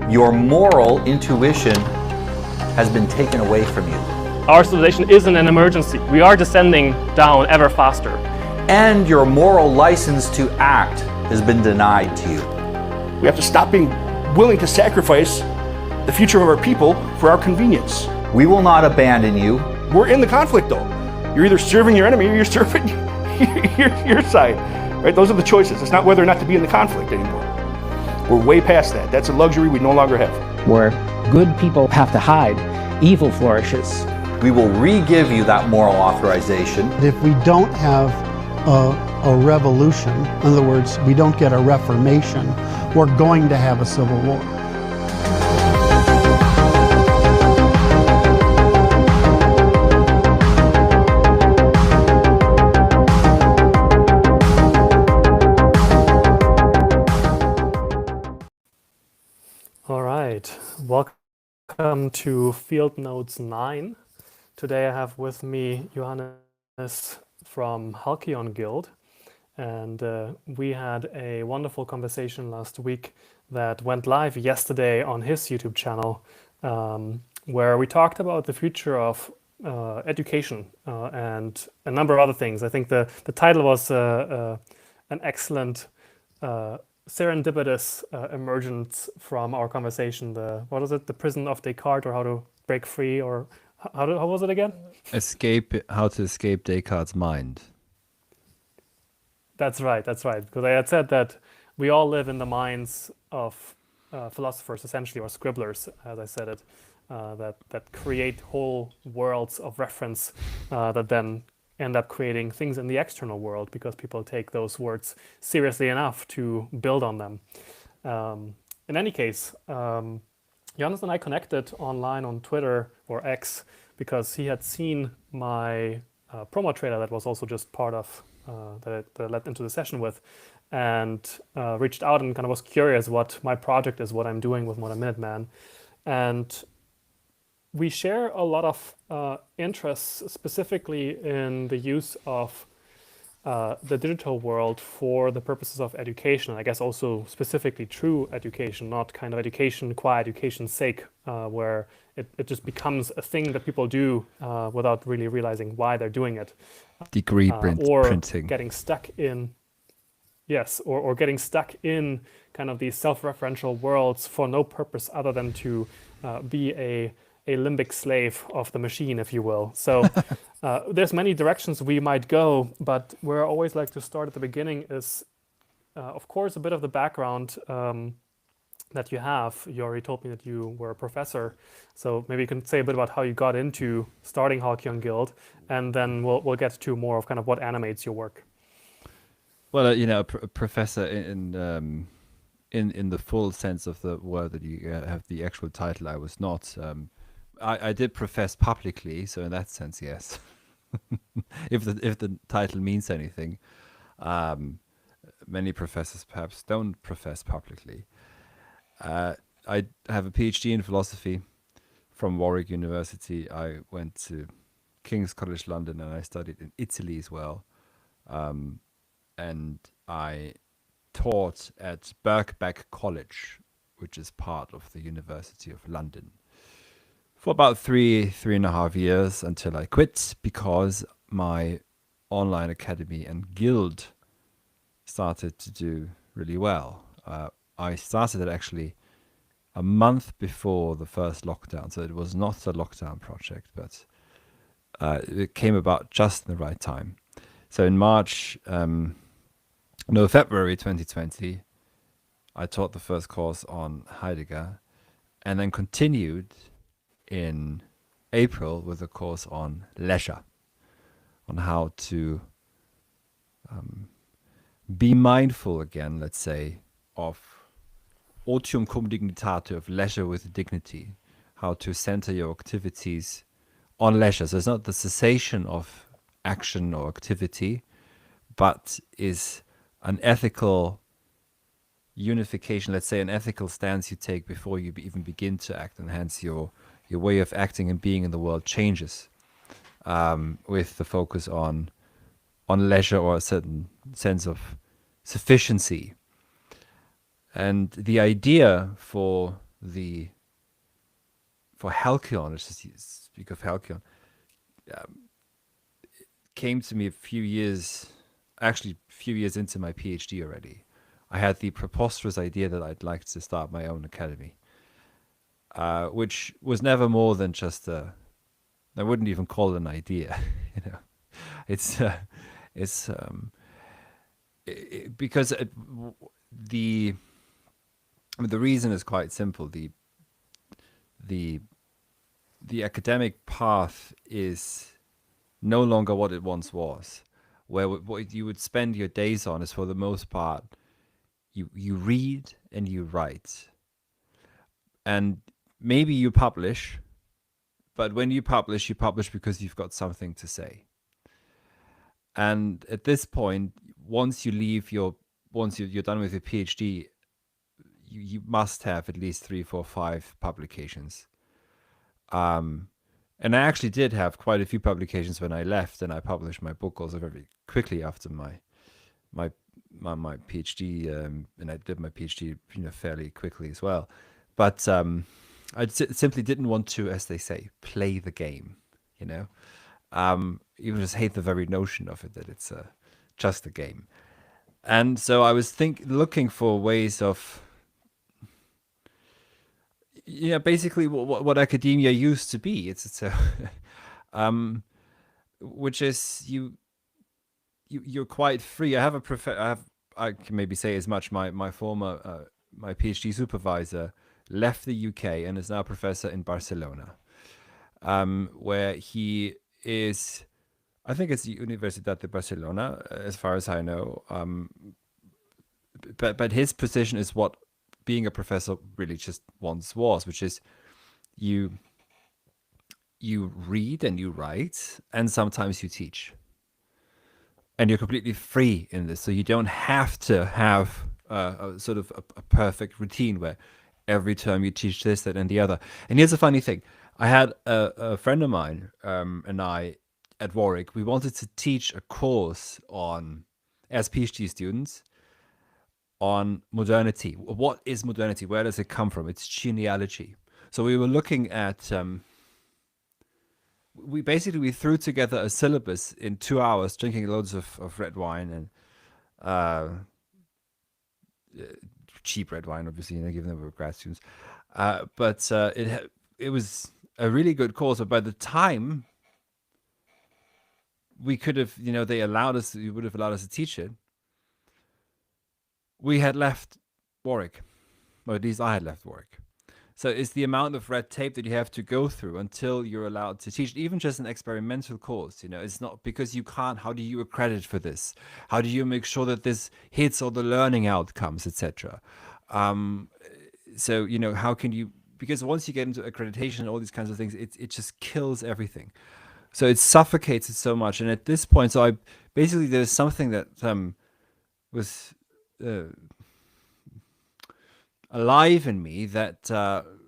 Your moral intuition has been taken away from you. Our civilization is in an emergency. We are descending down ever faster. And your moral license to act has been denied to you. We have to stop being willing to sacrifice the future of our people for our convenience. We will not abandon you. We're in the conflict though. You're either serving your enemy or you're serving your side. Right? Those are the choices. It's not whether or not to be in the conflict anymore. We're way past that. That's a luxury we no longer have. Where good people have to hide, evil flourishes. We will re-give you that moral authorization. If we don't have a revolution, in other words, we don't get a reformation, we're going to have a civil war. All right, welcome to Field Notes 9. Today I have with me Johannes from Halcyon Guild, and we had a wonderful conversation last week that went live yesterday on his YouTube channel, where we talked about the future of education and a number of other things. I think the title was an excellent serendipitous emergence from our conversation. What is it? The prison of Descartes, or how to break free, or how was it again? How to escape Descartes' mind. That's right. Because I had said that we all live in the minds of philosophers, essentially, or scribblers, as I said it, that create whole worlds of reference that then end up creating things in the external world because people take those words seriously enough to build on them. In any case, Johannes and I connected online on Twitter or X because he had seen my promo trailer that was also just part of that I led into the session with, and reached out and kind of was curious what my project is, what I'm doing with Modern Minuteman. And we share a lot of interests, specifically in the use of the digital world for the purposes of education. I guess also specifically true education, not kind of education qua education's sake, where it just becomes a thing that people do without really realizing why they're doing it. Degree or printing. Getting stuck in, yes, or getting stuck in kind of these self-referential worlds for no purpose other than to be a limbic slave of the machine, if you will. So there's many directions we might go, but where I always like to start at the beginning is, of course, a bit of the background that you have. You already told me that you were a professor, so maybe you can say a bit about how you got into starting Halcyon Guild, and then we'll get to more of kind of what animates your work. Well, a professor in the full sense of the word that you have the actual title, I was not. I did profess publicly, so in that sense, yes. if the title means anything, many professors perhaps don't profess publicly. I have a PhD in philosophy from Warwick University. I went to King's College London, and I studied in Italy as well. And I taught at Birkbeck College, which is part of the University of London, for about three and a half years until I quit because my online academy and guild started to do really well. I started it actually a month before the first lockdown, so it was not a lockdown project, but it came about just in the right time. So in February 2020, I taught the first course on Heidegger, and then continued in April with a course on leisure, on how to be mindful again, let's say, of otium cum dignitate, of leisure with dignity, how to center your activities on leisure. So it's not the cessation of action or activity, but is an ethical unification, let's say an ethical stance you take before you even begin to act, and hence your way of acting and being in the world changes with the focus on leisure or a certain sense of sufficiency. And the idea for for Halcyon, let's just speak of Halcyon, came to me a few years into my PhD already. I had the preposterous idea that I'd like to start my own academy, which was never more than just I wouldn't even call it an idea, you know. Because the reason is quite simple. The academic path is no longer what it once was, where what you would spend your days on is, for the most part, you read and you write, and maybe you publish, but when you publish because you've got something to say. And at this point, once you're done with your PhD, you must have at least 3, 4, 5 publications. And I actually did have quite a few publications when I left, and I published my book also very quickly after my PhD, and I did my PhD, fairly quickly as well. But I simply didn't want to, as they say, play the game, You just hate the very notion of it, that it's just a game. And so I was looking for ways of, basically what academia used to be. It's which is you're quite free. I can maybe say as much. My former my PhD supervisor left the UK and is now a professor in Barcelona, where he is. I think it's the Universidad de Barcelona, as far as I know. But his position is what being a professor really just once was, which is you read and you write, and sometimes you teach. And you're completely free in this, so you don't have to have a sort of a perfect routine where every term you teach this, that, and the other. And here's a funny thing. I had a friend of mine and I at Warwick, we wanted to teach a course as PhD students, on modernity. What is modernity? Where does it come from? It's genealogy. So we were looking at, we threw together a syllabus in 2 hours, drinking loads of red wine and cheap red wine, obviously, given that we were grad students. But it was a really good course. But by the time we could have, you would have allowed us to teach it, we had left Warwick, or at least I had left Warwick. So it's the amount of red tape that you have to go through until you're allowed to teach, even just an experimental course. It's not because you can't. How do you accredit for this? How do you make sure that this hits all the learning outcomes, etc.? So how can you? Because once you get into accreditation and all these kinds of things, it just kills everything. So it suffocates it so much. And at this point, there's something that was alive in me that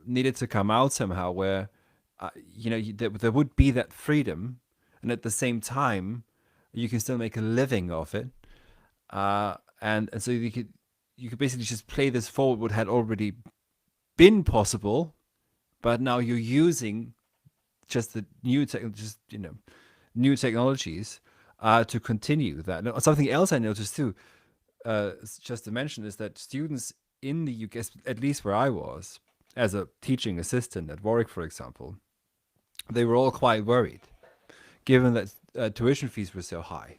needed to come out somehow, where there would be that freedom, and at the same time you can still make a living of it, and so you could basically just play this forward what had already been possible, but now you're using just the new technologies to continue that. Now, something else I noticed too, just to mention, is that students in the UK, at least where I was, as a teaching assistant at Warwick, for example, they were all quite worried, given that tuition fees were so high.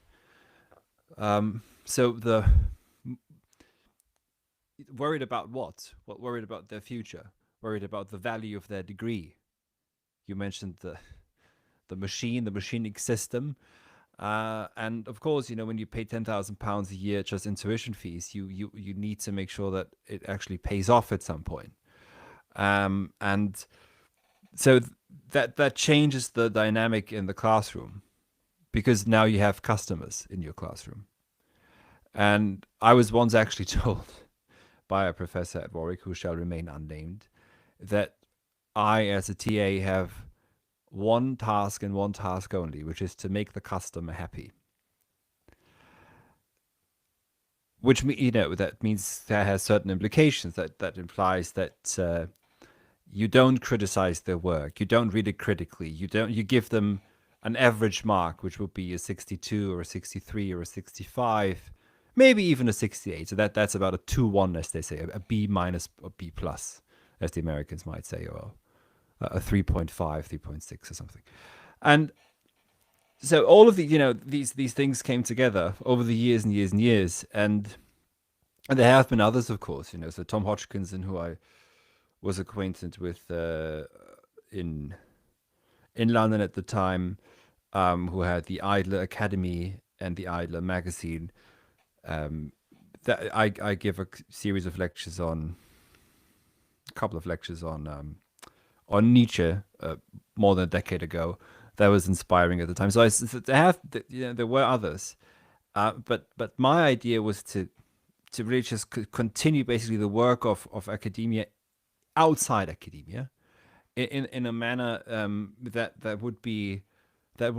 Worried about what? Worried about their future? Worried about the value of their degree? You mentioned the machining system. And of course, when you pay £10,000 a year just in tuition fees, you need to make sure that it actually pays off at some point. And so that changes the dynamic in the classroom, because now you have customers in your classroom. And I was once actually told by a professor at Warwick, who shall remain unnamed, that I, as a TA, have one task and one task only, which is to make the customer happy. Which that means that has certain implications. That implies that you don't criticize their work. You don't read it critically. You give them an average mark, which would be a 62 or a 63 or a 65, maybe even a 68. So that's about a 2-1, as they say, a B minus or B plus, as the Americans might say, or a 3.5, 3.6 or something. And so all of the, these things came together over the years and years and years. And there have been others, of course, so Tom Hodgkinson, who I was acquainted with in London at the time, who had the Idler Academy and the Idler magazine. That I give a series of lectures on, a couple of lectures on Nietzsche more than a decade ago. That was inspiring at the time. So there were others, but my idea was to really just continue basically the work of academia outside academia, in a manner that would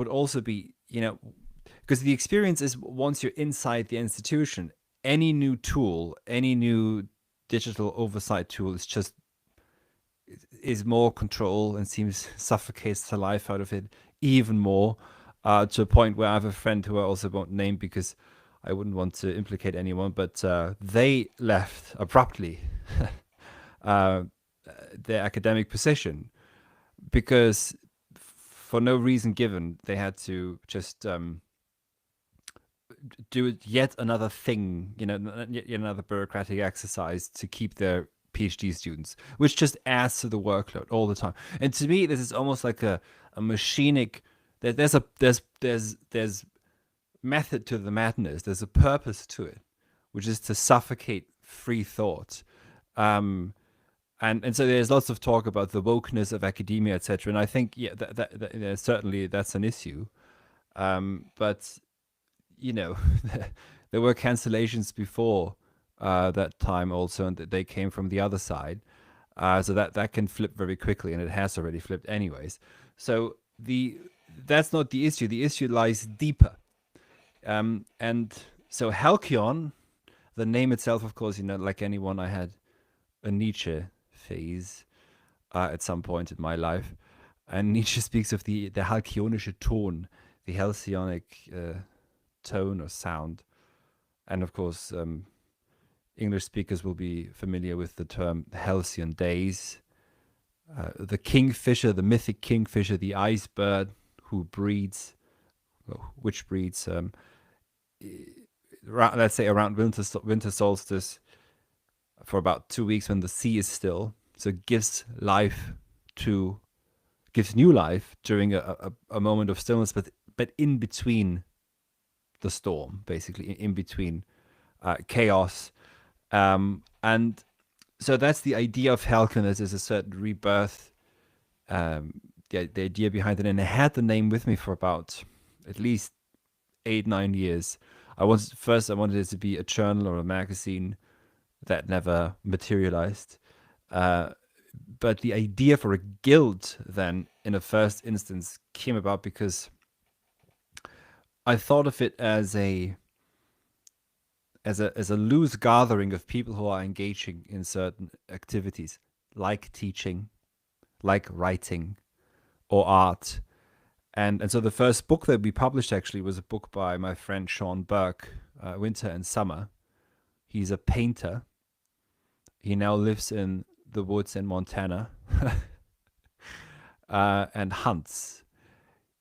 also be, because the experience is, once you're inside the institution, any new tool, any new digital oversight tool is more control and suffocates the life out of it even more, to a point where I have a friend who I also won't name because I wouldn't want to implicate anyone, but they left abruptly their academic position because, for no reason given, they had to just do yet another thing, yet another bureaucratic exercise to keep their PhD students, which just adds to the workload all the time. And to me, this is almost like a machinic. There's method to the madness. There's a purpose to it, which is to suffocate free thought. And so there's lots of talk about the wokeness of academia, etc. And I think, that certainly that's an issue. But there were cancellations before that time also, and they came from the other side. So that can flip very quickly, and it has already flipped anyways. So that's not the issue. The issue lies deeper. And so Halcyon, the name itself, of course, like anyone, I had a Nietzsche phase at some point in my life. And Nietzsche speaks of the halcyonische Ton, the halcyonic tone or sound. And of course, English speakers will be familiar with the term halcyon days. The kingfisher, the mythic kingfisher, the ice bird which breeds, let's say around winter solstice, for about 2 weeks when the sea is still. So it gives new life during a moment of stillness, but in between the storm, basically in between chaos. And so that's the idea of Halcyon. There's a certain rebirth, the idea behind it. And I had the name with me for about at least 8-9 years. I wanted it to be a journal or a magazine. That never materialized. But the idea for a guild then, in a first instance, came about because I thought of it as a loose gathering of people who are engaging in certain activities, like teaching, like writing, or art. And so the first book that we published actually was a book by my friend Sean Burke, Winter and Summer. He's a painter. He now lives in the woods in Montana and hunts.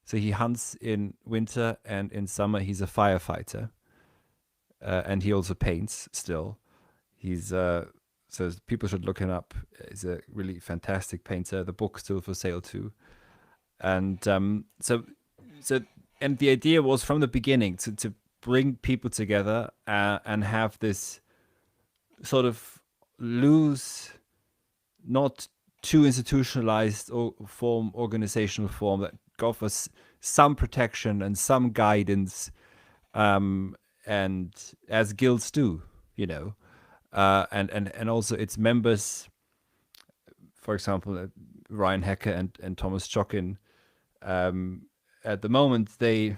So he hunts in winter, and in summer he's a firefighter. And he also paints still. He's so people should look him up. He's a really fantastic painter. The book's still for sale too. And so and the idea was from the beginning to bring people together and have this sort of loose, not too institutionalized organizational form that offers some protection and some guidance, and as guilds do, and also its members, for example, Ryan Hecker and Thomas Chokin, at the moment they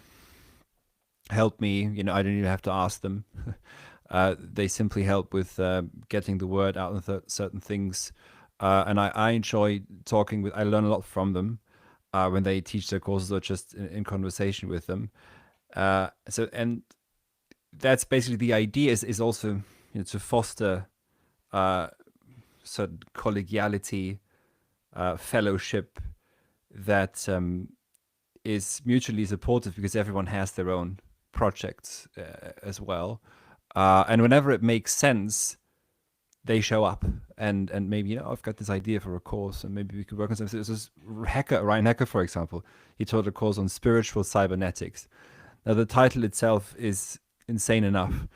help me. I don't even have to ask them. They simply help with getting the word out on certain things. and I enjoy talking with. I learn a lot from them when they teach their courses or just in conversation with them. So and that's basically the idea is also to foster certain collegiality, fellowship that is mutually supportive because everyone has their own projects as well. And whenever it makes sense, they show up and maybe, I've got this idea for a course and maybe we could work on something. So this Ryan Hacker, for example, he taught a course on spiritual cybernetics. Now the title itself is insane enough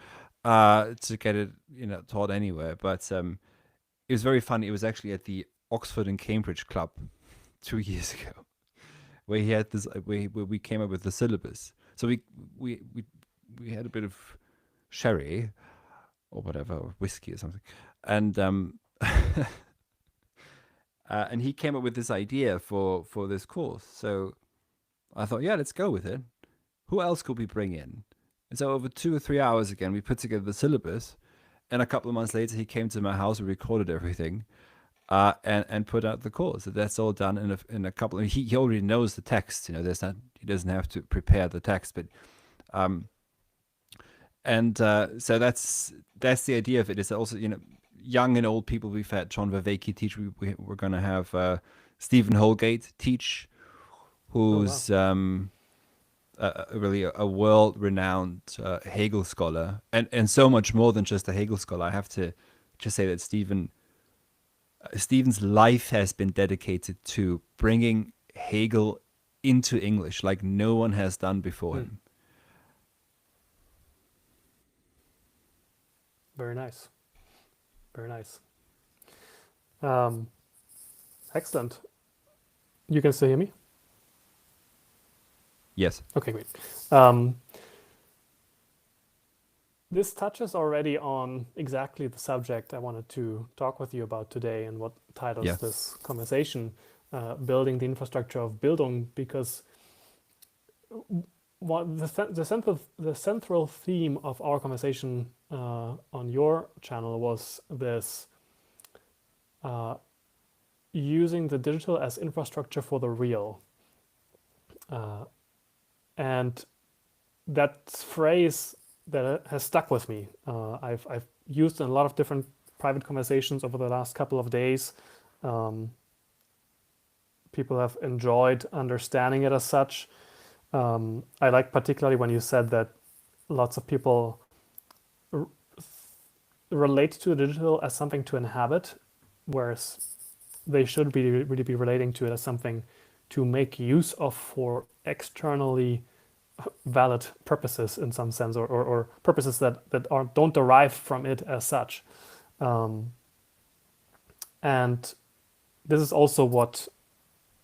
to get it, taught anywhere. But it was very funny. It was actually at the Oxford and Cambridge Club 2 years ago, where he had this, where we came up with the syllabus. So we had a bit of sherry or whatever, or whiskey or something, and and he came up with this idea for this course. So I thought, yeah, let's go with it. Who else could we bring in? And so over 2 or 3 hours again, we put together the syllabus, and a couple of months later, he came to my house, we recorded everything, and put out the course. So that's all done in a couple. He already knows the text. There's not, he doesn't have to prepare the text, but so that's the idea of it. It's also young and old people. We've had John Vervaeke teach. We're going to have Stephen Holgate teach, who's really a world-renowned Hegel scholar, and so much more than just a Hegel scholar. I have to just say that Stephen's life has been dedicated to bringing Hegel into English like no one has done before him. Very nice. Very nice. Excellent. You can still hear me? Yes. Okay, great. This touches already on exactly the subject I wanted to talk with you about today, and what titles this conversation, Building the Infrastructure of Bildung, because the central theme of our conversation on your channel was this using the digital as infrastructure for the real. And that phrase that has stuck with me. I've used in a lot of different private conversations over the last couple of days. People have enjoyed understanding it as such. I like particularly when you said that lots of people relate to the digital as something to inhabit, whereas they should really be relating to it as something to make use of for externally valid purposes in some sense, or purposes that don't derive from it as such. And this is also what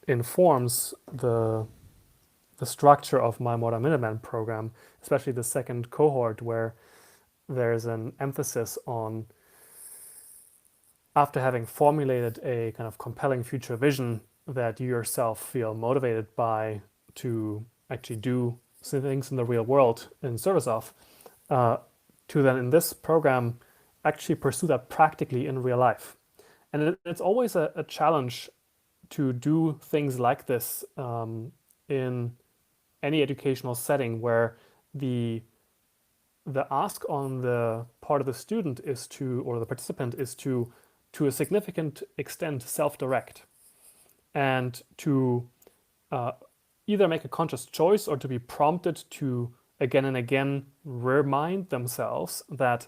informs the structure of my Modern Minuteman program, especially the second cohort, where there's an emphasis on, after having formulated a kind of compelling future vision that you yourself feel motivated by to actually do things in the real world in service of, to then in this program actually pursue that practically in real life. And it's always a challenge to do things like this in any educational setting, where the ask on the part of the student is to, or the participant is to a significant extent self-direct, and to either make a conscious choice or to be prompted to again and again remind themselves that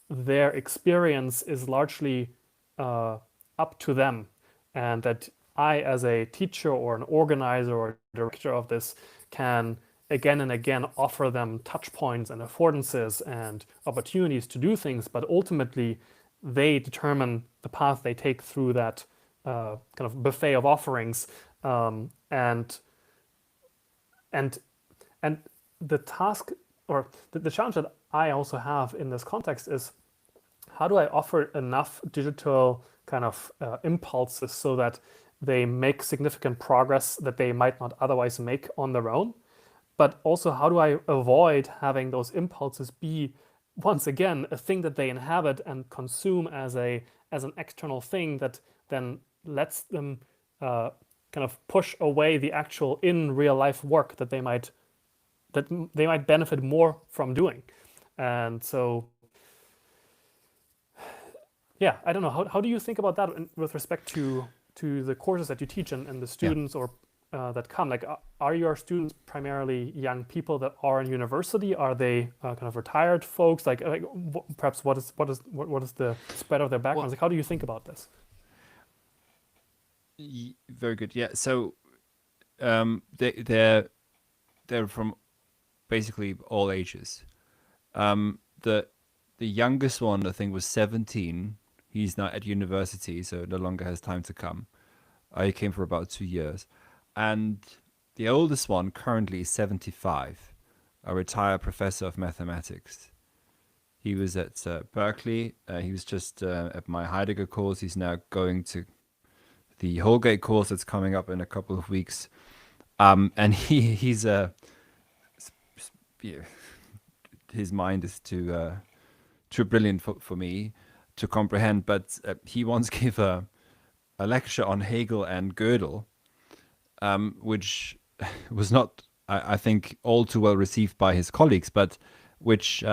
their experience is largely up to them, and that I, as a teacher or an organizer or director of this, can again and again offer them touch points and affordances and opportunities to do things, but ultimately they determine the path they take through that kind of buffet of offerings. And the task, or the challenge that I also have in this context is, how do I offer enough digital kind of impulses so that they make significant progress that they might not otherwise make on their own? But also, how do I avoid having those impulses be, once again, a thing that they inhabit and consume as a as an external thing that then lets them kind of push away the actual in real life work that they might benefit more from doing. And so, yeah, I don't know. How do you think about that with respect to the courses that you teach and the students or that come? Like, are your students primarily young people that are in university? Are they kind of retired folks? Perhaps what is the spread of their backgrounds? Like, how do you think about this? Very good. Yeah. So they're from basically all ages. The youngest one, I think, was 17. He's now at university, so no longer has time to come. He came for about 2 years. And the oldest one currently is 75, a retired professor of mathematics. He was at Berkeley. He was just at my Heidegger course. He's now going to the Holgate course that's coming up in a couple of weeks. And he's his mind is too brilliant for me to comprehend. But he once gave a lecture on Hegel and Gödel, which was not, I think, all too well received by his colleagues, but which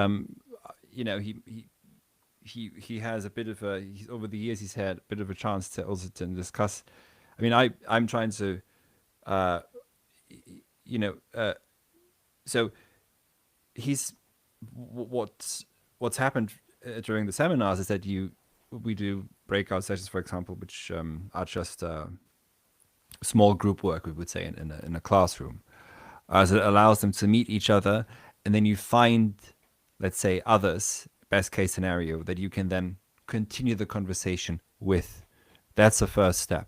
he has a bit of a, over the years he's had a bit of a chance to also to discuss. I mean, I'm trying to, so he's what's happened during the seminars is that we do breakout sessions, for example, which are just small group work, we would say, in a classroom. So it allows them to meet each other, and then you find, let's say, others, best case scenario, that you can then continue the conversation with. That's the first step,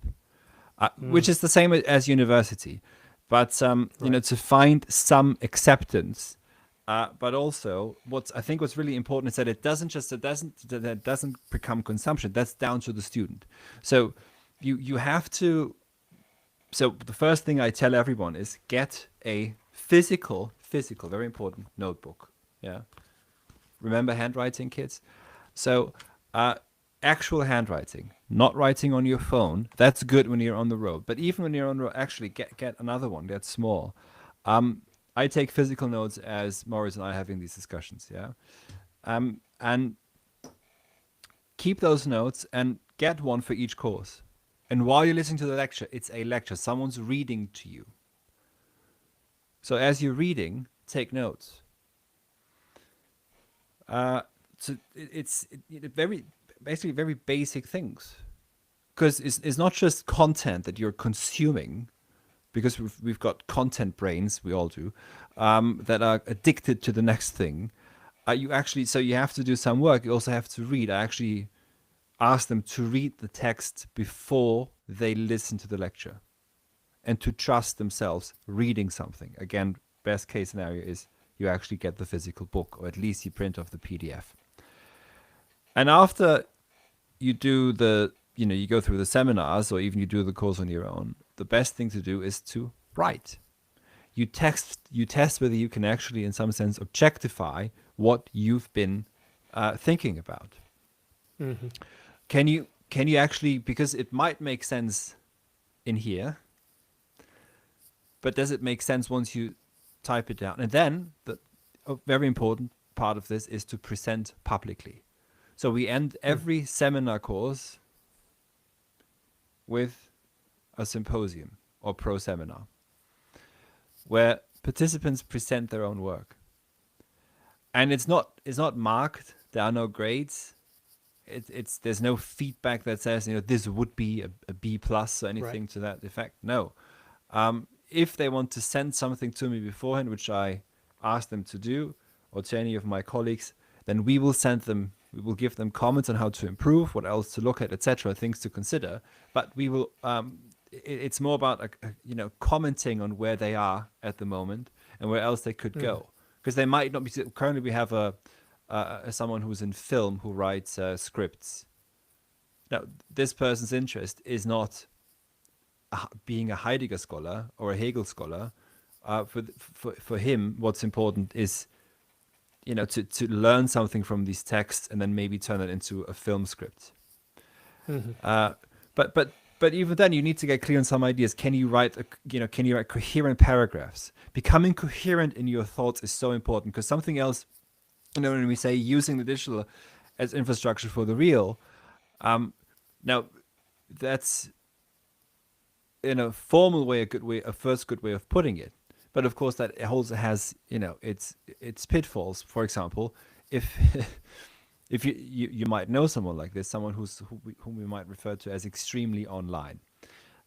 which is the same as university. But to find some acceptance, but also what's really important is that it doesn't become consumption. That's down to the student. So you have to. So the first thing I tell everyone is get a physical, very important notebook. Yeah. Remember handwriting, kids? So actual handwriting, not writing on your phone. That's good when you're on the road. But even when you're on the road, actually get another one that's small. I take physical notes as Morris and I are having these discussions. Yeah. And keep those notes and get one for each course. And while you're listening to the lecture, it's a lecture. Someone's reading to you. So as you're reading, take notes. So it's very basic things, because it's not just content that you're consuming, because we've got content brains, we all do, that are addicted to the next thing. You have to do some work. You also have to read. I actually ask them to read the text before they listen to the lecture, and to trust themselves reading something. Again, best case scenario is you actually get the physical book, or at least you print off the PDF. And after you do you go through the seminars, or even you do the course on your own, the best thing to do is to write. You test whether you can actually, in some sense, objectify what you've been thinking about. Mm-hmm. Can you actually, because it might make sense in here, but does it make sense once you type it down? And then a very important part of this is to present publicly. So we end every seminar course with a symposium or pro-seminar, where participants present their own work. And it's not marked. There are no grades. There's no feedback that says this would be a B+ or anything to that effect. No. If they want to send something to me beforehand, which I ask them to do, or to any of my colleagues, then we will give them comments on how to improve, what else to look at, etc., things to consider. But we will. It's more about commenting on where they are at the moment and where else they could go, because they might not be. Currently, we have someone who's in film who writes scripts. Now, this person's interest is not being a Heidegger scholar or a Hegel scholar. For him, what's important is, to learn something from these texts and then maybe turn it into a film script. But even then, you need to get clear on some ideas. Can you write coherent paragraphs? Becoming coherent in your thoughts is so important, because something else, when we say using the digital as infrastructure for the real, now that's in a formal way a first good way of putting it. But of course, that also has its pitfalls. For example, if if you might know someone like this, someone whom we might refer to as extremely online,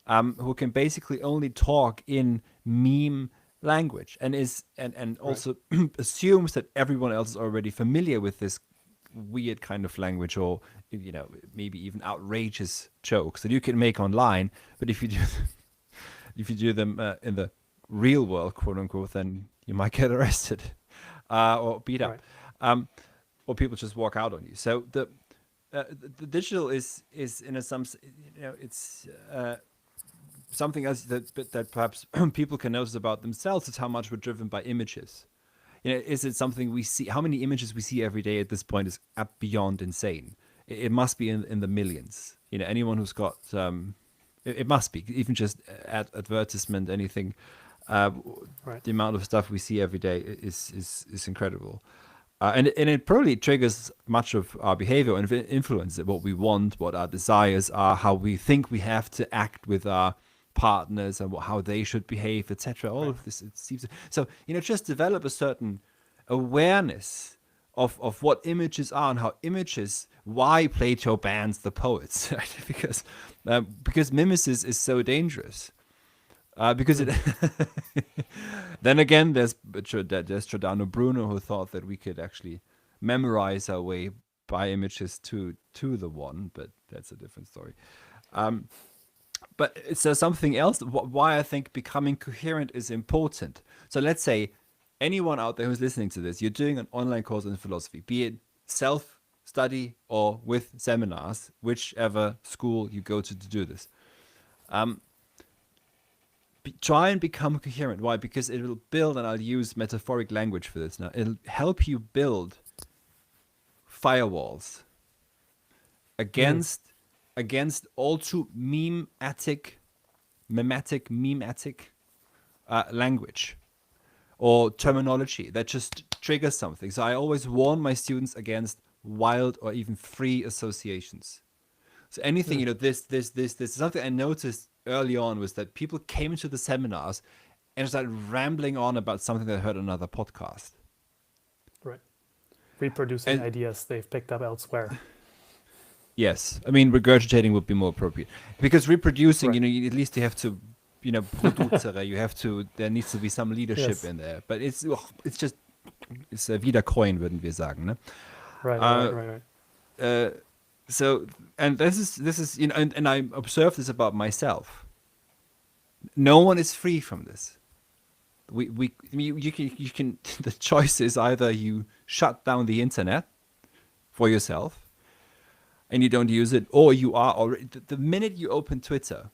who can basically only talk in meme language and also assumes that everyone else is already familiar with this weird kind of language, or maybe even outrageous jokes that you can make online. But if you do them in the real world, quote unquote, then you might get arrested or beat up. Or people just walk out on you. So the digital is in a sense, it's something else that perhaps people can notice about themselves is how much we're driven by images. Is it something we see? How many images we see every day at this point is beyond insane. It must be in the millions. Anyone who's got it must be, even just advertisement, anything. The amount of stuff we see every day is incredible. And it probably triggers much of our behavior and influences what we want, what our desires are, how we think we have to act with our partners, and how they should behave, etc. All of this, it seems. So just develop a certain awareness of what images are and how images. Why Plato bans the poets? Right? Because mimesis is so dangerous. Because it then again, there's Giordano Bruno, who thought that we could actually memorize our way by images to the one, but that's a different story. But it's something else. Why I think becoming coherent is important. So let's say anyone out there who's listening to this, you're doing an online course in philosophy, be it self-study or with seminars, whichever school you go to do this. Try and become coherent. Why? Because it will build, and I'll use metaphoric language for this now, it'll help you build firewalls against all too memetic language or terminology that just triggers something. So I always warn my students against wild or even free associations. So anything, this something I noticed early on was that people came into the seminars and started rambling on about something they heard on another podcast. Right. Reproducing ideas they've picked up elsewhere. Yes. I mean, regurgitating would be more appropriate. Because reproducing, at least you have to, produzere, there needs to be some leadership in there. But it's wiederkäuen, würden wir sagen, ne? Right. So, and this is and I observe this about myself. No one is free from this. You can the choice is either you shut down the internet for yourself and you don't use it, or you are already, the minute you open Twitter,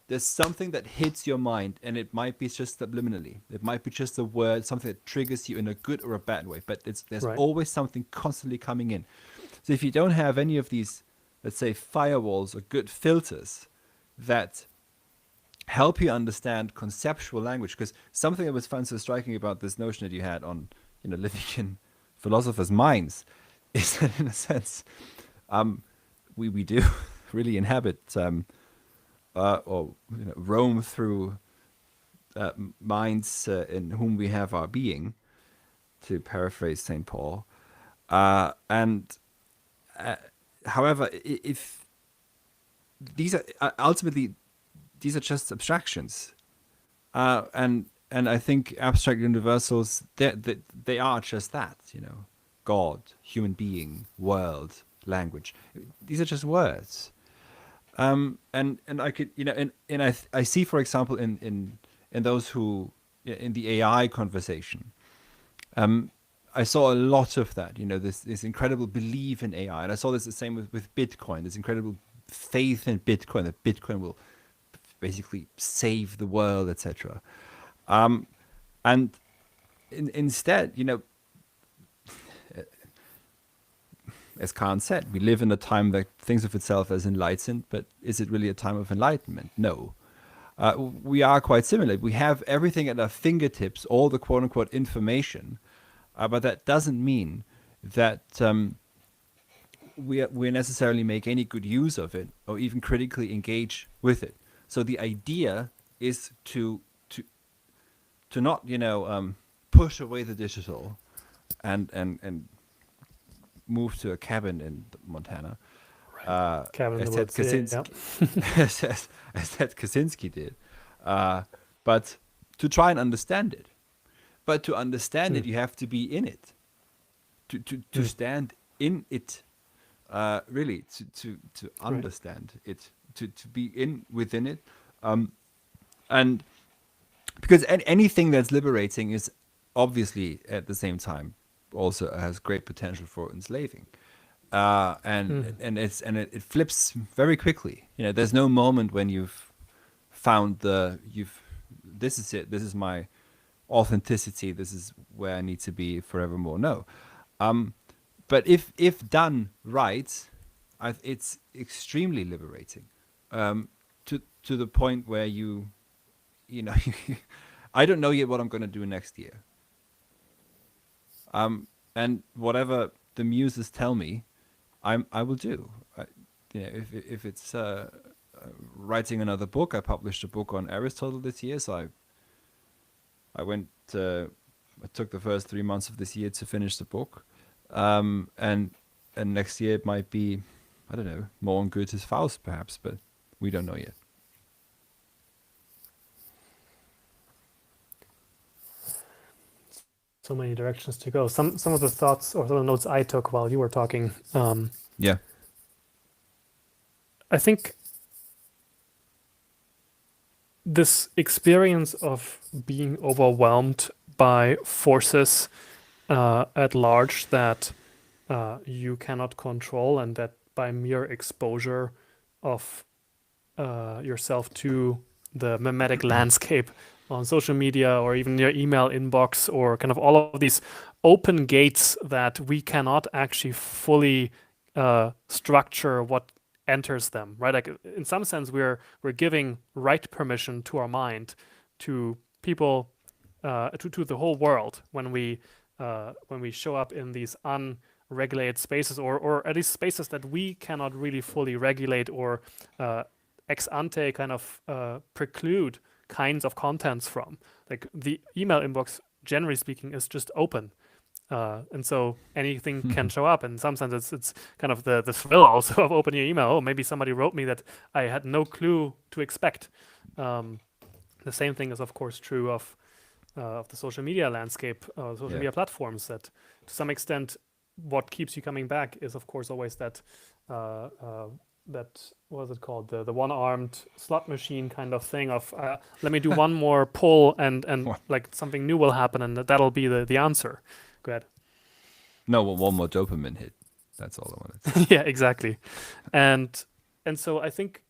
there's something that hits your mind, and it might be just subliminally. It might be just a word, something that triggers you in a good or a bad way, but there's always something constantly coming in. So if you don't have any of these, let's say, firewalls or good filters that help you understand conceptual language, because something that was fun so striking about this notion that you had on, living in philosophers' minds is that, in a sense, we do really inhabit or roam through minds in whom we have our being, to paraphrase St. Paul, however, if these are ultimately just abstractions, and I think abstract universals, they are just that, God, human being, world, language. These are just words, and I could, and I see, for example, in those who in the AI conversation. I saw a lot of that, this incredible belief in AI. And I saw this the same with Bitcoin, this incredible faith in Bitcoin, that Bitcoin will basically save the world, etc. Instead, as Kant said, we live in a time that thinks of itself as enlightened, but is it really a time of enlightenment? No. We are quite similar. We have everything at our fingertips, all the quote-unquote information, but that doesn't mean that we necessarily make any good use of it or even critically engage with it. So the idea is to not, push away the digital and move to a cabin in Montana. Cabin in as the Ted woods, yeah. Kaczynski, as Ted Kaczynski did, but to try and understand it. But to understand it, you have to be in it. To stand in it, really, to understand it, to be within it, and because anything that's liberating is obviously at the same time also has great potential for enslaving. It flips very quickly. There's no moment when you've found this is it. This is my authenticity. This is where I need to be forevermore. No, but if done right, it's extremely liberating. To the point where I don't know yet what I'm going to do next year. And whatever the muses tell me, I will do. If it's writing another book, I published a book on Aristotle this year, so I took the first 3 months of this year to finish the book, and next year it might be, I don't know, more on Goethe's Faust perhaps, but we don't know yet. So many directions to go. Some of the thoughts or some of the notes I took while you were talking. Yeah. I think this experience of being overwhelmed by forces at large that you cannot control, and that by mere exposure of yourself to the mimetic landscape on social media or even your email inbox, or kind of all of these open gates that we cannot actually fully structure what enters them, right? Like in some sense, we're giving right permission to our mind, to people, to the whole world when we show up in these unregulated spaces, or at least spaces that we cannot really fully regulate or ex ante kind of preclude kinds of contents from. Like the email inbox, generally speaking, is just open. And so anything can show up. In some sense, it's kind of the thrill also of opening your email. Oh, maybe somebody wrote me that I had no clue to expect. The same thing is, of course, true of the social media landscape, social media platforms, that to some extent, what keeps you coming back is, of course, always that what is it called, the one-armed slot machine kind of thing of let me do one more pull and like something new will happen, and that'll be the answer. Go ahead. No, one more dopamine hit. That's all I wanted to say. Yeah, exactly. And so I think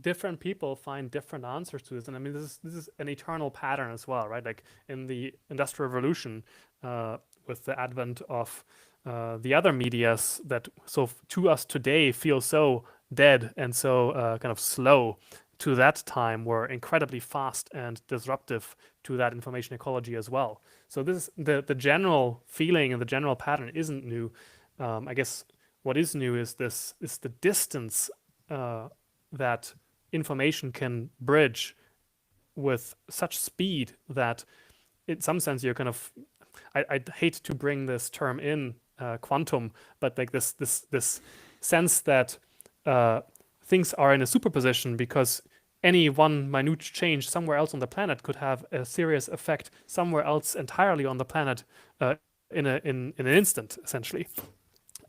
different people find different answers to this. And I mean, this is an eternal pattern as well, right? Like in the Industrial Revolution, with the advent of the other medias that so to us today feel so dead and so kind of slow, to that time were incredibly fast and disruptive to that information ecology as well. So this the general feeling and the general pattern isn't new. I guess what is new is the distance that information can bridge with such speed that in some sense you're kind of, I'd hate to bring this term in, quantum, but like this sense that things are in a superposition, because any one minute change somewhere else on the planet could have a serious effect somewhere else entirely on the planet in an instant, essentially.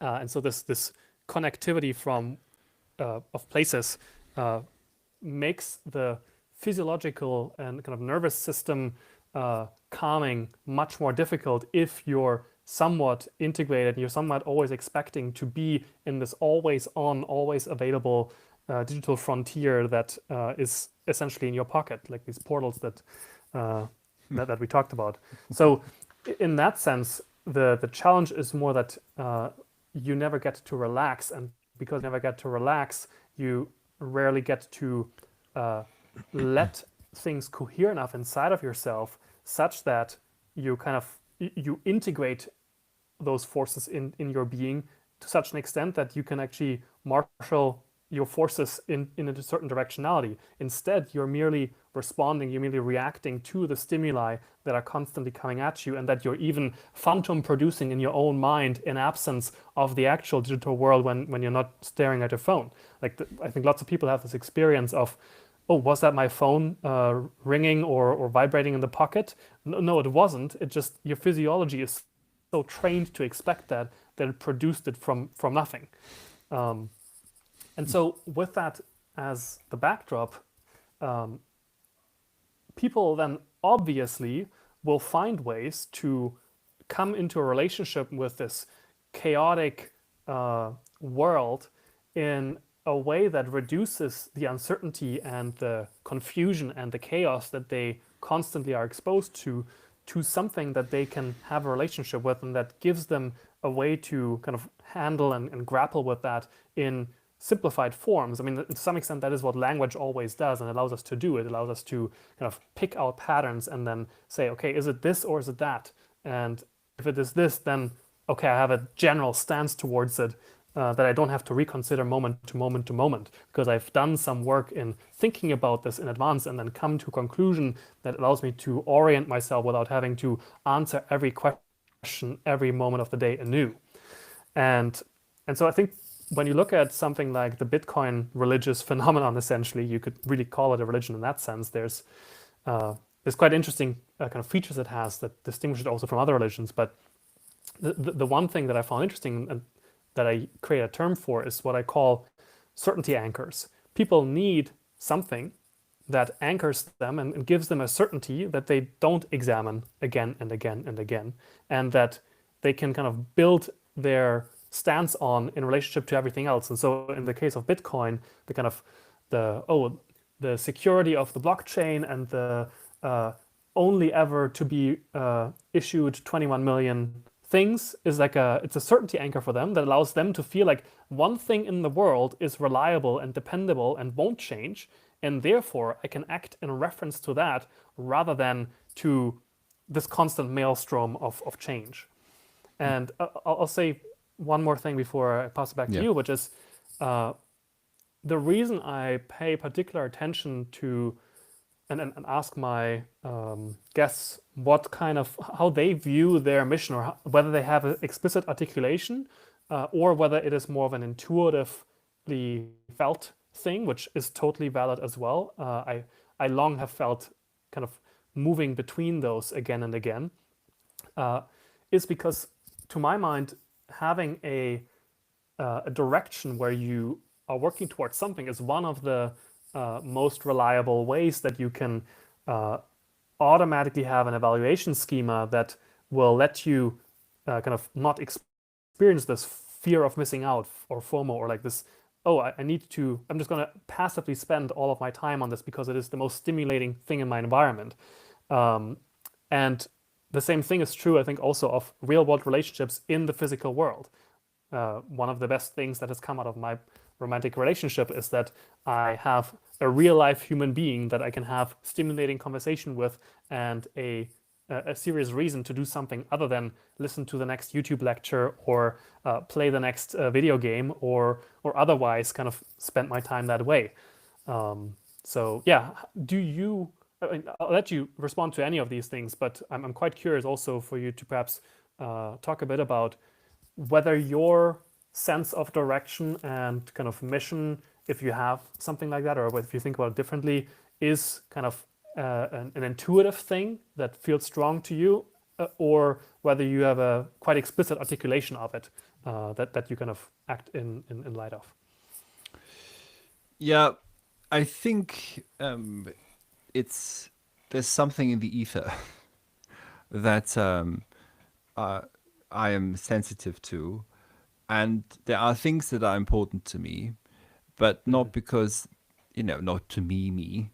And so this connectivity from of places makes the physiological and kind of nervous system calming much more difficult if you're somewhat integrated and you're somewhat always expecting to be in this always on, always available digital frontier that is essentially in your pocket, like these portals that we talked about. So in that sense, the challenge is more that you never get to relax, and because you never get to relax, you rarely get to let things cohere enough inside of yourself such that you kind of you integrate those forces in your being to such an extent that you can actually marshal your forces in a certain directionality. Instead, you're merely responding, you're merely reacting to the stimuli that are constantly coming at you, and that you're even phantom producing in your own mind in absence of the actual digital world when you're not staring at your phone. Like I think lots of people have this experience of, oh, was that my phone ringing or vibrating in the pocket? No, it wasn't. It just, your physiology is so trained to expect that it produced it from nothing. And so with that as the backdrop, people then obviously will find ways to come into a relationship with this chaotic world in a way that reduces the uncertainty and the confusion and the chaos that they constantly are exposed to something that they can have a relationship with, and that gives them a way to kind of handle and grapple with that in simplified forms. I mean, to some extent, that is what language always does and allows us to do. It allows us to kind of pick out patterns and then say, okay, is it this or is it that? And if it is this, then, okay, I have a general stance towards it that I don't have to reconsider moment to moment to moment, because I've done some work in thinking about this in advance and then come to a conclusion that allows me to orient myself without having to answer every question every moment of the day anew. And so I think when you look at something like the Bitcoin religious phenomenon, essentially, you could really call it a religion in that sense. There's quite interesting kind of features it has that distinguish it also from other religions. But the one thing that I found interesting and that I create a term for is what I call certainty anchors. People need something that anchors them and gives them a certainty that they don't examine again and again and again, and that they can kind of build their stance on in relationship to everything else. And so in the case of Bitcoin, the kind of the security of the blockchain and the only ever to be issued 21 million things is like it's a certainty anchor for them that allows them to feel like one thing in the world is reliable and dependable and won't change, and therefore I can act in reference to that rather than to this constant maelstrom of change. And I'll say one more thing before I pass it back to you, which is the reason I pay particular attention to and ask my guests what kind of, how they view their mission, or whether they have an explicit articulation or whether it is more of an intuitively felt thing, which is totally valid as well. I long have felt kind of moving between those again and again, is because, to my mind, having a direction where you are working towards something is one of the most reliable ways that you can automatically have an evaluation schema that will let you kind of not experience this fear of missing out or FOMO, or like this, oh, I'm just going to passively spend all of my time on this because it is the most stimulating thing in my environment. And the same thing is true, I think, also of real-world relationships in the physical world. One of the best things that has come out of my romantic relationship is that I have a real-life human being that I can have stimulating conversation with, and a serious reason to do something other than listen to the next YouTube lecture or play the next video game or otherwise kind of spend my time that way. So yeah, I'll let you respond to any of these things, but I'm quite curious also for you to perhaps talk a bit about whether your sense of direction and kind of mission, if you have something like that, or if you think about it differently, is kind of an intuitive thing that feels strong to you, or whether you have a quite explicit articulation of it that you kind of act in light of. Yeah, I think there's something in the ether that I am sensitive to, and there are things that are important to me, but not because, not to me.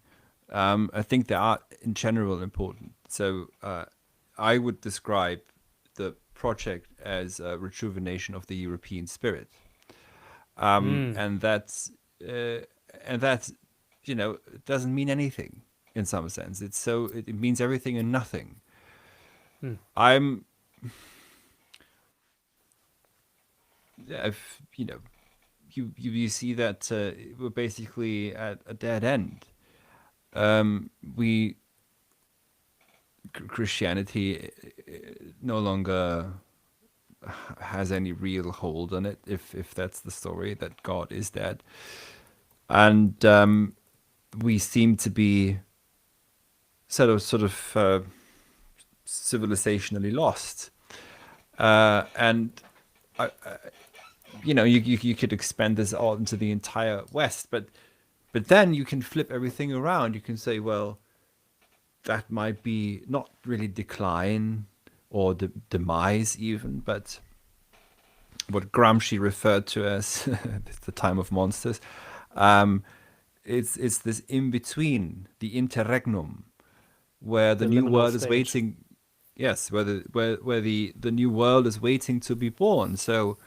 I think they are in general important. So I would describe the project as a rejuvenation of the European spirit, and that doesn't mean anything in some sense. It means everything and nothing. I'm I've, you see that we're basically at a dead end. Christianity no longer has any real hold on it, if that's the story, that God is dead, and we seem to be sort of civilizationally lost, and you could expand this all into the entire West, but then you can flip everything around. You can say, well, that might be not really decline or demise even, but what Gramsci referred to as the time of monsters. It's this in between, the interregnum, where the new world is waiting. Yes, where the new world is waiting to be born. So,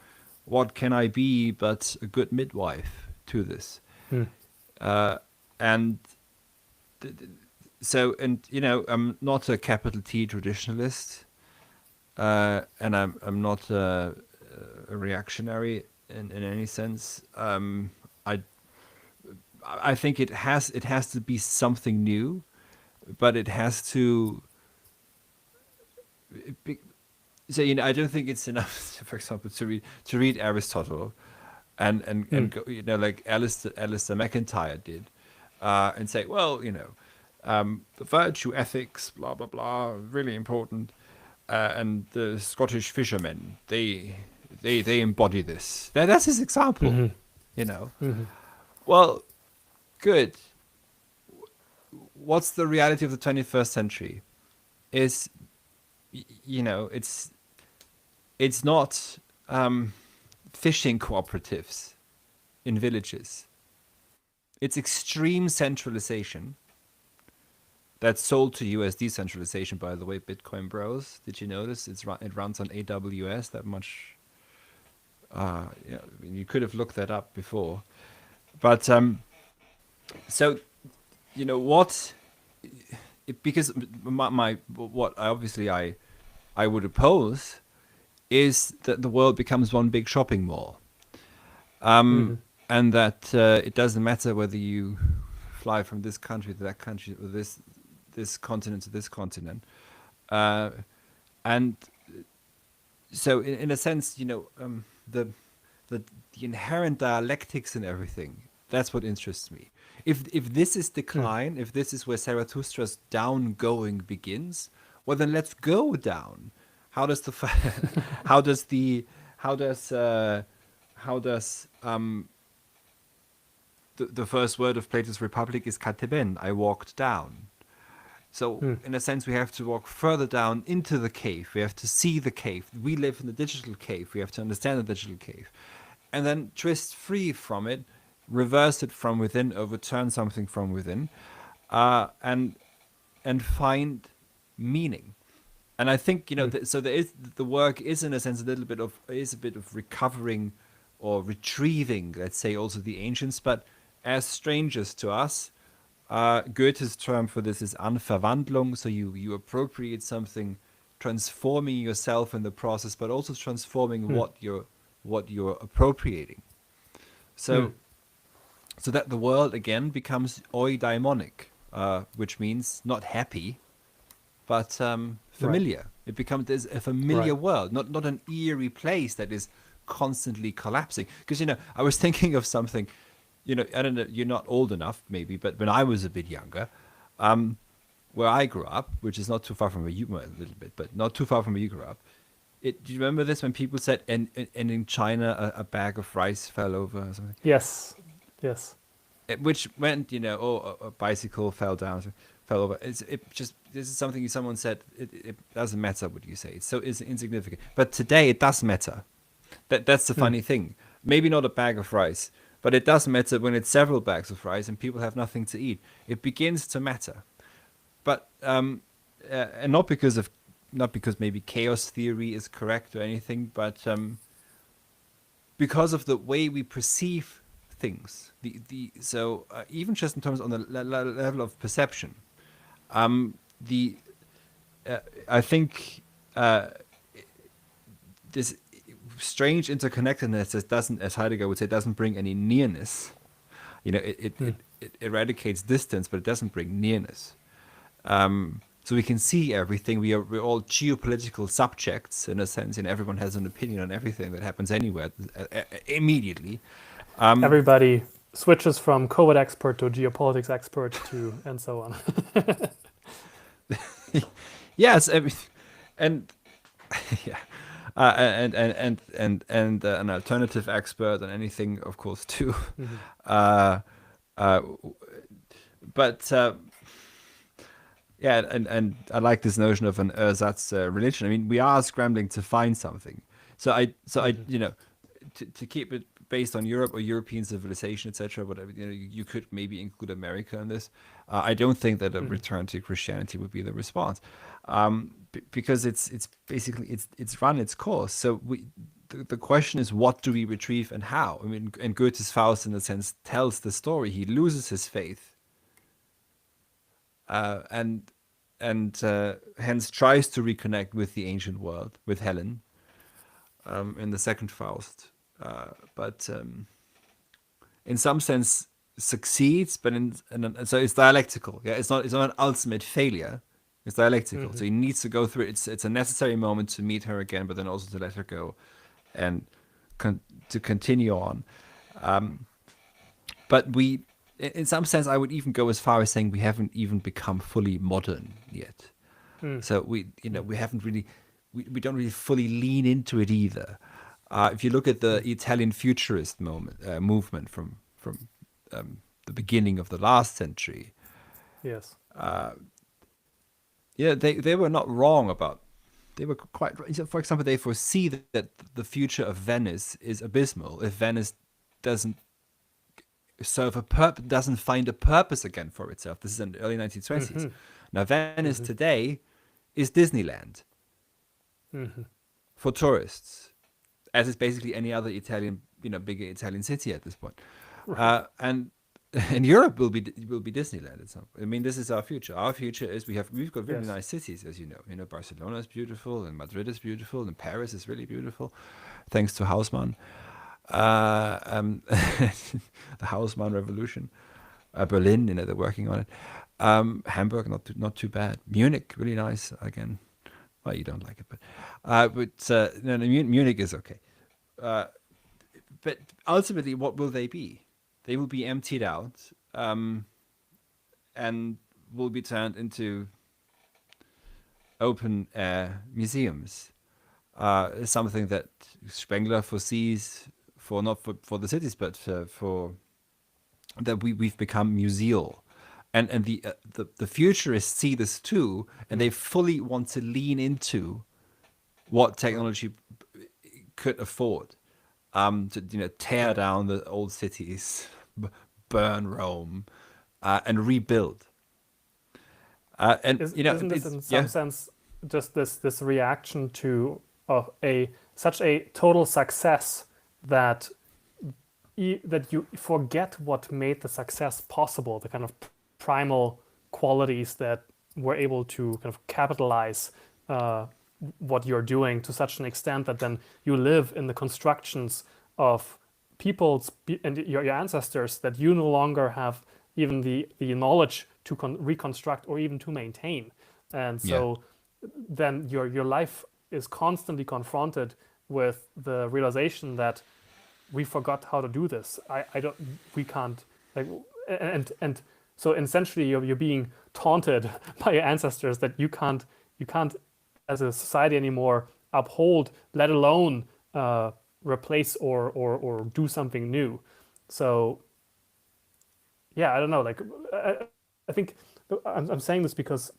what can I be but a good midwife to this? And I'm not a capital T traditionalist, and I'm not a reactionary in any sense. I think it has to be something new, but it has to. So I don't think it's enough, for example, to read Aristotle, and go, like Alistair McIntyre did, and say, well, the virtue ethics, blah blah blah, really important, and the Scottish fishermen, they embody this. That's his example, Well, good. What's the reality of the 21st century? Is it's not fishing cooperatives in villages. It's extreme centralization that's sold to you as decentralization, by the way, Bitcoin Bros. Did you notice it runs on AWS that much? You could have looked that up before. But so what? Because what obviously I would oppose is that the world becomes one big shopping mall, and that it doesn't matter whether you fly from this country to that country or this continent to this continent, and so in a sense, the inherent dialectics in everything. That's what interests me. If this is decline, if this is where Zarathustra's down going begins, well then let's go down. How does the first word of Plato's Republic is kateben, I walked down. So in a sense we have to walk further down into the cave. We have to see the cave. We live in the digital cave. We have to understand the digital cave. And then twist free from it, reverse it from within, overturn something from within, and find meaning. And I think so there is, the work is in a sense a bit of recovering or retrieving, let's say, also the ancients, but as strangers to us. Goethe's term for this is Anverwandlung. So you appropriate something, transforming yourself in the process, but also transforming what you're appropriating. So that the world again becomes eudaimonic, which means not happy, but familiar. Right. It becomes a familiar world, not an eerie place that is constantly collapsing. Because I was thinking of something. I don't know. You're not old enough, maybe, but when I was a bit younger, where I grew up, which is not too far from where you were, a little bit, but not too far from where you grew up. Do you remember this when people said, and in China a bag of rice fell over or something? Yes. Which meant, a bicycle fell down, fell over. This is something someone said. It doesn't matter what you say. It's so insignificant. But today it does matter. That's the funny thing. Maybe not a bag of rice, but it does matter when it's several bags of rice and people have nothing to eat. It begins to matter. But and not because of not because maybe chaos theory is correct or anything, but because of the way we perceive things. So even just in terms on the level of perception, I think this strange interconnectedness that doesn't, as Heidegger would say, doesn't bring any nearness. It eradicates distance, but it doesn't bring nearness. So we can see everything. We're all geopolitical subjects in a sense, and everyone has an opinion on everything that happens anywhere immediatly. Everybody switches from COVID expert to geopolitics expert to and so on. Yes, and yeah, and an alternative expert and anything, of course, too. But yeah, and I like this notion of an ersatz religion. I mean, we are scrambling to find something. So I to keep it based on Europe or European civilization, etc. Whatever, you could maybe include America in this. I don't think that a return to Christianity would be the response, because it's basically it's run its course. So the question is, what do we retrieve and how? I mean, and Goethe's Faust, in a sense, tells the story. He loses his faith, and hence tries to reconnect with the ancient world, with Helen, in the second Faust. But in some sense succeeds, but so it's dialectical. Yeah, it's not an ultimate failure. It's dialectical. So he needs to go through it. It's a necessary moment to meet her again, but then also to let her go, and to continue on. But we, in some sense, I would even go as far as saying we haven't even become fully modern yet. So we haven't really, we don't really fully lean into it either. If you look at the Italian futurist movement from the beginning of the last century, Yes. yeah, they were not wrong about. They were quite. For example, they foresee that the future of Venice is abysmal if Venice doesn't serve a purpose, doesn't find a purpose again for itself. This is in the early 1920s. Now, Venice today is Disneyland for tourists, as is basically any other Italian, bigger Italian city at this point. And Europe will be Disneyland at some point. I mean, this is our future. Our future is we've got really nice cities, as you know. Barcelona is beautiful, and Madrid is beautiful, and Paris is really beautiful, thanks to Haussmann. The Haussmann revolution. Berlin, they're working on it. Hamburg, not too bad. Munich, really nice again. Well, you don't like it, but Munich is okay. But ultimately, what will they be? They will be emptied out, and will be turned into open air museums. Something that Spengler foresees not for the cities, but for that we've become museal. And the futurists see this too, and they fully want to lean into what technology could afford, to tear down the old cities, burn Rome, and rebuild. Isn't this in some sense just this reaction to such a total success that you forget what made the success possible, the kind of primal qualities that were able to kind of capitalize what you're doing to such an extent that then you live in the constructions of people's and your ancestors that you no longer have even the knowledge to reconstruct or even to maintain. And so then your life is constantly confronted with the realization that we forgot how to do this. We can't, and so essentially you're being taunted by your ancestors that you can't as a society anymore uphold, let alone replace or do something new. So yeah, I don't know. Like I think I'm saying this because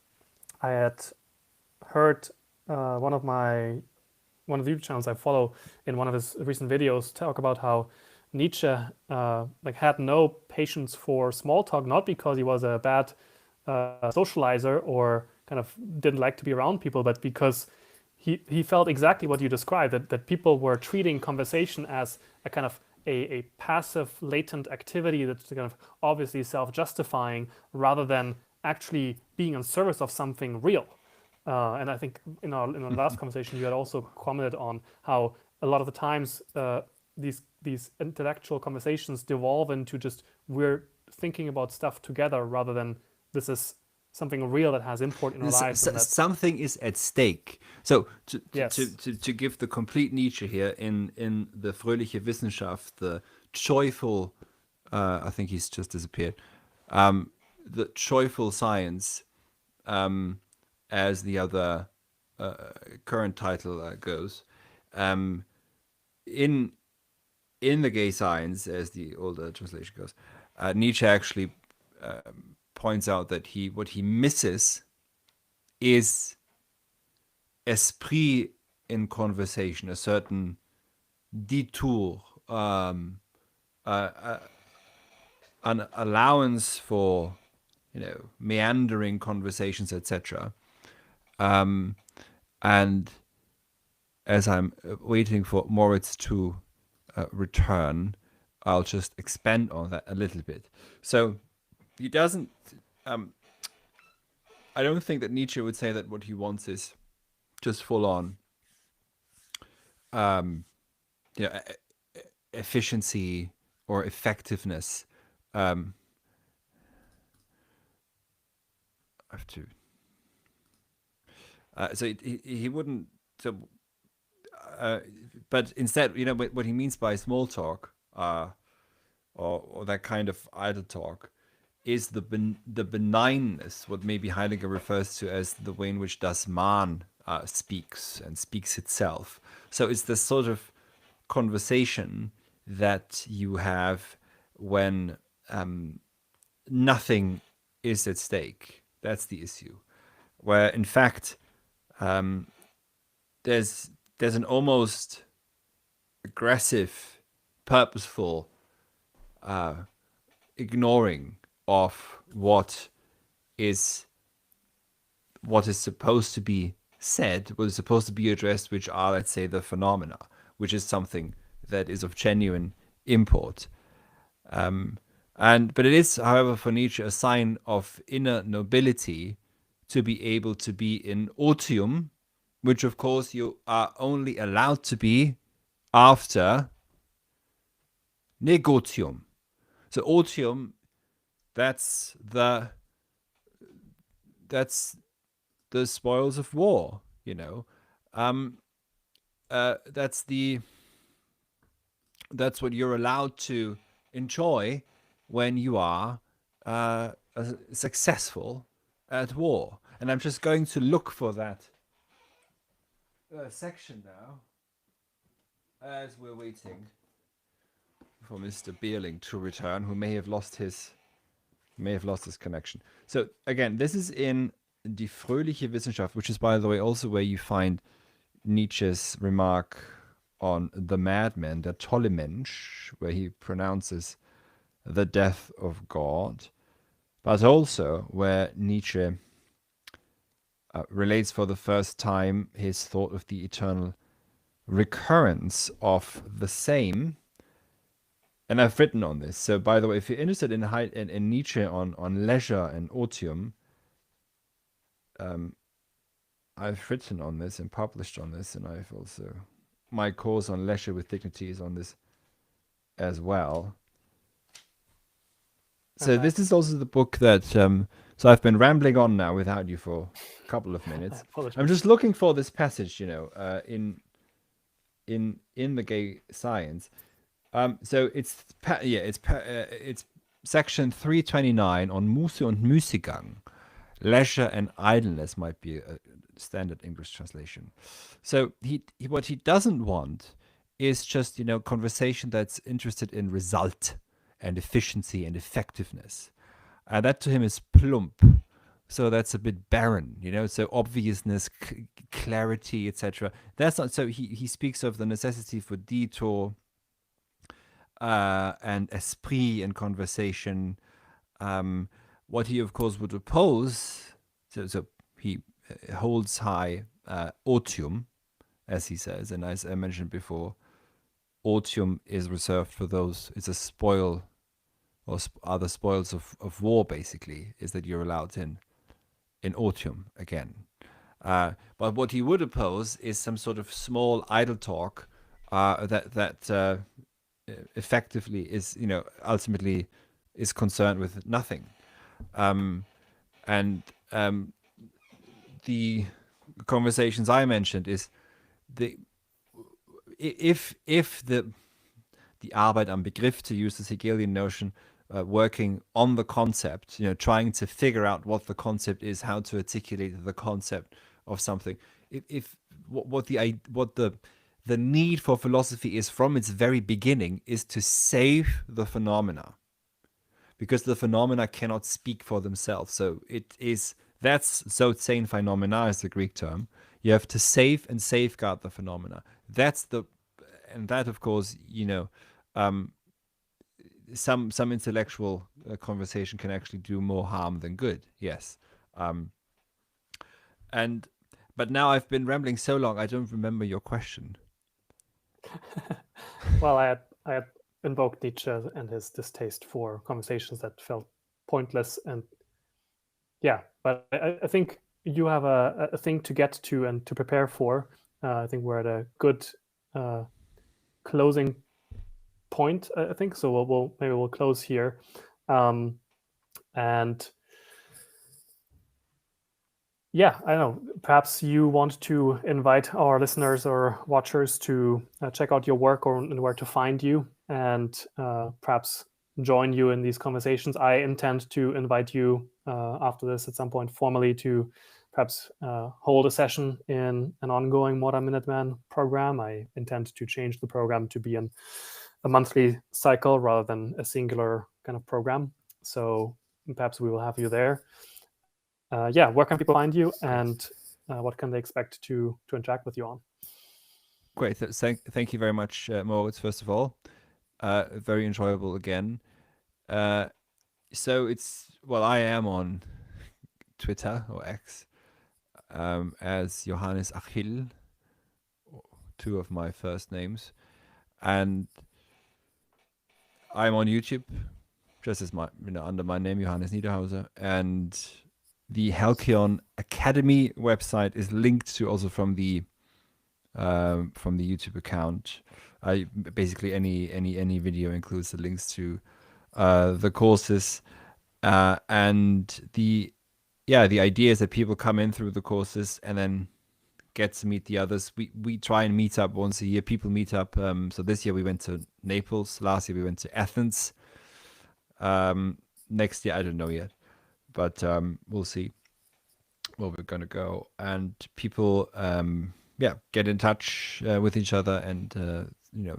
I had heard one of the YouTube channels I follow in one of his recent videos talk about how Nietzsche had no patience for small talk, not because he was a bad socializer or kind of didn't like to be around people, but because he felt exactly what you described, that people were treating conversation as a kind of a passive, latent activity that's kind of obviously self-justifying rather than actually being in service of something real. And I think in our last conversation, you had also commented on how a lot of the times these intellectual conversations devolve into just we're thinking about stuff together rather than this is something real that has import in our lives. And that's, Something is at stake. So Yes. to give the complete Nietzsche here in the fröhliche Wissenschaft, the joyful, I think he's just disappeared, the joyful science, as the other current title goes, in the gay science, as the older translation goes, Nietzsche actually points out that what he misses is esprit in conversation, a certain detour, an allowance for, meandering conversations, etc. And as I'm waiting for Moritz to return, I'll just expand on that a little bit. So he doesn't. I don't think that Nietzsche would say that what he wants is just full on, efficiency or effectiveness. I have to. So he wouldn't. So, but instead, what he means by small talk, or that kind of idle talk, is the benignness, what maybe Heidegger refers to as the way in which das Man speaks and speaks itself. So it's the sort of conversation that you have when nothing is at stake. That's the issue. Where in fact there's an almost aggressive, purposeful ignoring of what is supposed to be said, what is supposed to be addressed, which are, let's say, the phenomena, which is something that is of genuine import. But it is, however, for Nietzsche, a sign of inner nobility to be able to be in otium, which of course you are only allowed to be after negotium. So otium, that's the spoils of war, that's what you're allowed to enjoy when you are successful at war. And I'm just going to look for that section now, as we're waiting for Mr. Bildung to return, who may have lost his connection. So again, this is in Die fröhliche Wissenschaft, which is, by the way, also where you find Nietzsche's remark on the madman, der tolle Mensch, where he pronounces the death of God, but also where Nietzsche relates for the first time his thought of the eternal recurrence of the same. And I've written on this. So, by the way, if you're interested in Nietzsche on leisure and otium, I've written on this and published on this, and I've also, my course on leisure with dignity is on this as well. So this is also the book that, so I've been rambling on now without you for a couple of minutes. I'm just looking for this passage, in the gay science. So it's section 329 on Muße und Müßiggang. Leisure and idleness might be a standard English translation. So what he doesn't want is just, conversation that's interested in result and efficiency and effectiveness. And that to him is plump. So that's a bit barren, so obviousness, clarity, etc. That's not, so he speaks of the necessity for detour and esprit in conversation. What he, of course, would oppose, so he holds high otium, as he says, and as I mentioned before, otium is reserved for those. It's a spoil, or other spoils of war. Basically, is that you're allowed in otium again. But what he would oppose is some sort of small idle talk that effectively is, ultimately is concerned with nothing. And the conversations I mentioned is if the Arbeit am Begriff, to use this Hegelian notion, working on the concept, trying to figure out what the concept is, how to articulate the concept of something. If what the need for philosophy is from its very beginning is to save the phenomena, because the phenomena cannot speak for themselves. So that's zozein phenomena is the Greek term. You have to save and safeguard the phenomena. And that of course, some intellectual conversation can actually do more harm than good. Yes. But now I've been rambling so long, I don't remember your question. Well, I had invoked Nietzsche and his distaste for conversations that felt pointless, and yeah, but I think you have a thing to get to and to prepare for. I think we're at a good closing point, I think. So maybe we'll close here, and yeah, I don't know. Perhaps you want to invite our listeners or watchers to check out your work and where to find you, and perhaps join you in these conversations. I intend to invite you after this at some point formally to perhaps hold a session in an ongoing Modern Minuteman program. I intend to change the program to be a monthly cycle rather than a singular kind of program. So perhaps we will have you there. Where can people find you, and what can they expect to interact with you on? Great. Thank you very much, Moritz, first of all. Very enjoyable again. So I am on Twitter or X as Johannes Achil, two of my first names. And I'm on YouTube, just as under my name, Johannes Niederhauser. And the Halcyon Academy website is linked to also from the YouTube account. Basically any video includes the links to the courses, and the idea is that people come in through the courses and then get to meet the others. We try and meet up once a year. People meet up. So this year we went to Naples. Last year we went to Athens. Next year I don't know yet, but we'll see where we're gonna go. And people get in touch with each other, and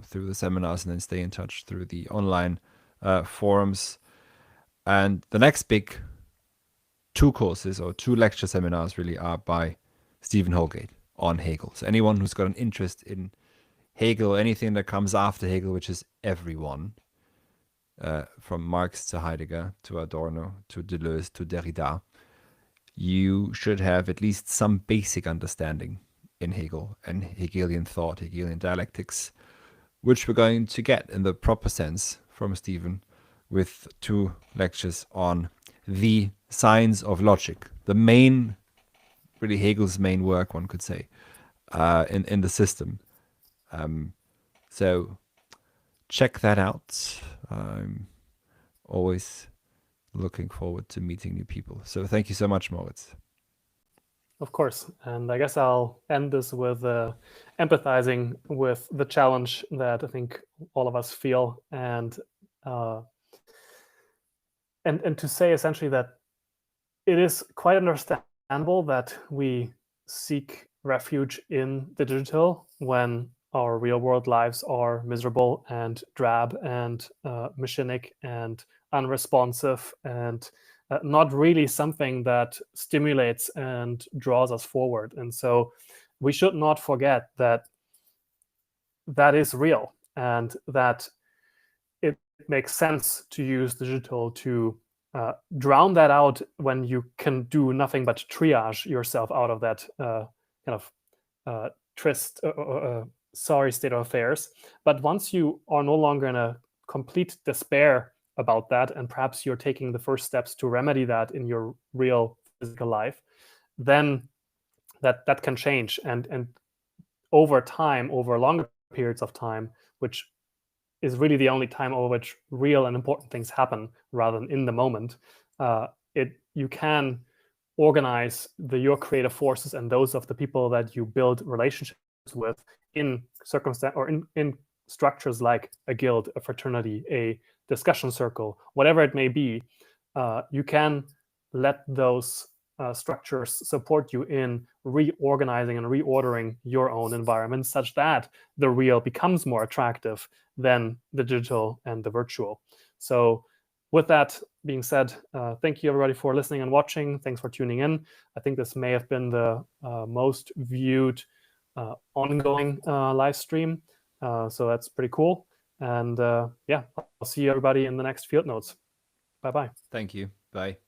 through the seminars, and then stay in touch through the online forums. And the next big two courses or two lecture seminars really are by Stephen Holgate on Hegel. So anyone who's got an interest in Hegel or anything that comes after Hegel, which is everyone, from Marx to Heidegger to Adorno to Deleuze to Derrida, you should have at least some basic understanding in Hegel and Hegelian thought, Hegelian dialectics, which we're going to get in the proper sense from Stephen, with two lectures on the science of logic, the main, really Hegel's main work, one could say, in the system. So check that out. I'm always looking forward to meeting new people. So thank you so much, Moritz. Of course. And I guess I'll end this with empathizing with the challenge that I think all of us feel, and to say essentially that it is quite understandable that we seek refuge in the digital when our real world lives are miserable and drab and machinic and unresponsive, and not really something that stimulates and draws us forward. And so we should not forget that that is real, and that it makes sense to use digital to drown that out when you can do nothing but triage yourself out of that kind of sorry state of affairs. But once you are no longer in a complete despair about that, and perhaps you're taking the first steps to remedy that in your real physical life, then that can change. And over time, over longer periods of time, which is really the only time over which real and important things happen rather than in the moment, you can organize your creative forces and those of the people that you build relationships with in circumstance or in structures like a guild, a fraternity, a discussion circle, whatever it may be. You can let those structures support you in reorganizing and reordering your own environment such that the real becomes more attractive than the digital and the virtual. So with that being said, thank you everybody for listening and watching. Thanks for tuning in. I think this may have been the most viewed ongoing live stream. So that's pretty cool. And yeah, I'll see everybody in the next field notes. Bye-bye. Thank you. Bye.